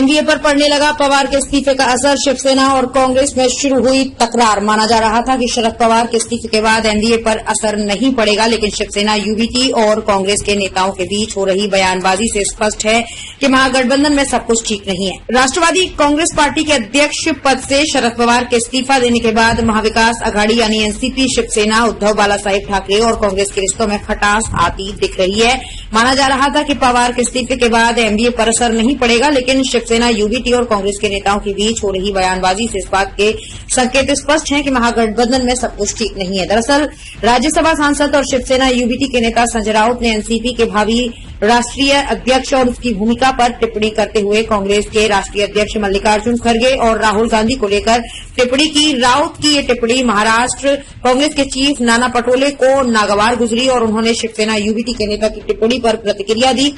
MVA पर पड़ने लगा पवार के इस्तीफे का असर। शिवसेना और कांग्रेस में शुरू हुई तकरार। माना जा रहा था कि शरद पवार के इस्तीफे के बाद एमवीए पर असर नहीं पड़ेगा, लेकिन शिवसेना, यूबीटी और कांग्रेस के नेताओं के बीच हो रही बयानबाजी से स्पष्ट है कि महागठबंधन में सब कुछ ठीक नहीं है। राष्ट्रवादी कांग्रेस पार्टी के अध्यक्ष पद से शरद पवार के इस्तीफा देने के बाद महाविकास आघाड़ी यानी एनसीपी, शिवसेना, उद्धव बालासाहेब ठाकरे और कांग्रेस के रिश्तों में खटास आती दिख रही है। माना जा रहा था कि पवार के इस्तीफे के बाद एमवीए पर असर नहीं पड़ेगा, लेकिन शिवसेना, यूबीटी और कांग्रेस के नेताओं के बीच हो रही बयानबाजी से इस बात के संकेत स्पष्ट हैं कि महागठबंधन में सब कुछ ठीक नहीं है। दरअसल राज्यसभा सांसद और शिवसेना यूबीटी के नेता संजय राउत ने एनसीपी के भावी राष्ट्रीय अध्यक्ष और उसकी भूमिका पर टिप्पणी करते हुए कांग्रेस के राष्ट्रीय अध्यक्ष मल्लिकार्जुन खड़गे और राहुल गांधी को लेकर टिप्पणी की। राउत की ये टिप्पणी महाराष्ट्र कांग्रेस के चीफ नाना पटोले को नागवार गुजरी और उन्होंने शिवसेना यूबीटी के नेता की टिप्पणी पर प्रतिक्रिया दी।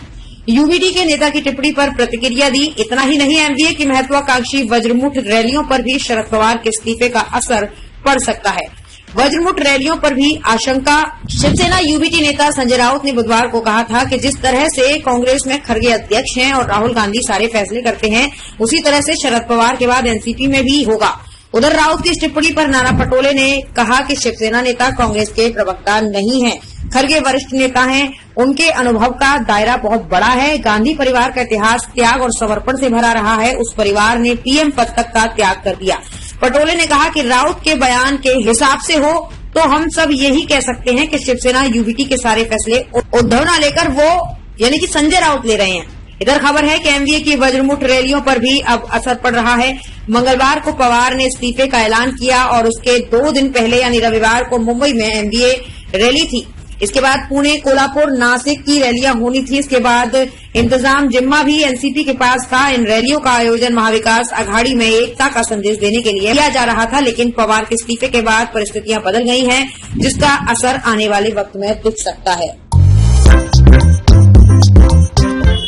यूबीटी के नेता की टिप्पणी पर प्रतिक्रिया दी। इतना ही नहीं, एमवीए की महत्वाकांक्षी वज्रमुठ रैलियों पर भी शरद पवार के इस्तीफे का असर पड़ सकता है। वज्रमुठ रैलियों पर भी आशंका। शिवसेना यूबीटी नेता संजय राउत ने बुधवार को कहा था कि जिस तरह से कांग्रेस में खड़गे अध्यक्ष हैं और राहुल गांधी सारे फैसले करते हैं, उसी तरह से शरद पवार के बाद एनसीपी में भी होगा। उधर राउत की इस टिप्पणी पर नाना पटोले ने कहा कि शिवसेना नेता कांग्रेस के प्रवक्ता नहीं है, खड़गे वरिष्ठ नेता हैं, उनके अनुभव का दायरा बहुत बड़ा है। गांधी परिवार का इतिहास त्याग और समर्पण से भरा रहा है। उस परिवार ने पीएम पद तक का त्याग कर दिया। पटोले ने कहा कि राउत के बयान के हिसाब से हो तो हम सब यही कह सकते हैं कि शिवसेना यूबीटी के सारे फैसले उद्धव न लेकर वो यानी कि संजय राउत ले रहे हैं। इधर खबर है कि एमवीए की वज्रमुठ रैलियों पर भी अब असर पड़ रहा है। मंगलवार को पवार ने इस्तीफे का ऐलान किया और उसके 2 दिन पहले यानी रविवार को मुंबई में एमवीए रैली थी। इसके बाद पुणे, कोल्हापुर, नासिक की रैलियां होनी थी। इसके बाद इंतजाम जिम्मा भी एनसीपी के पास था। इन रैलियों का आयोजन महाविकास आघाड़ी में एकता का संदेश देने के लिए किया जा रहा था, लेकिन पवार के इस्तीफे के बाद परिस्थितियां बदल गई हैं, जिसका असर आने वाले वक्त में दिख सकता है।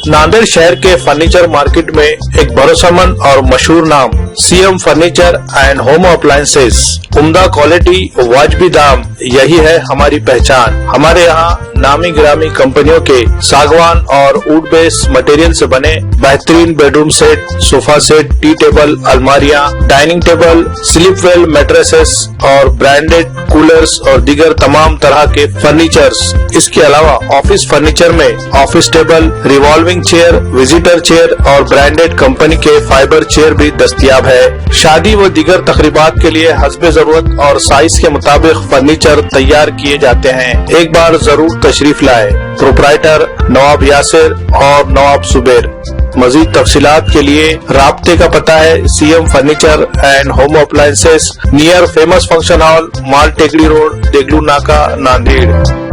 नांदेड़ शहर के फर्नीचर मार्केट में एक भरोसेमंद और मशहूर नाम CM furniture and home appliances. उम्दा क्वालिटी, वाजबी दाम, यही है हमारी पहचान। हमारे यहाँ नामी गिरामी कंपनियों के सागवान और वुड बेस्ड मटेरियल से बने बेहतरीन bedroom set, sofa set, tea table, अलमारियाँ, dining table, sleep well mattresses और ब्रांडेड कूलर्स और दीगर तमाम तरह के फर्नीचर्स। इसके अलावा ऑफिस फर्नीचर में office table, revolving chair, visitor chair और ब्रांडेड कंपनी के फाइबर चेयर भी दस्तयाब है। शादी व दीगर तकरीबात के लिए हस्बे जरूरत और साइज के मुताबिक फर्नीचर तैयार किए जाते हैं। एक बार जरूर तशरीफ लाए। प्रोप्राइटर नवाब यासिर और नवाब सुबेर। मजीद तफसीलात के लिए राब्ते का पता है CM furniture and home appliances, near famous function hall, Mal Tekdi road, Deglur नाका, नांदेड़।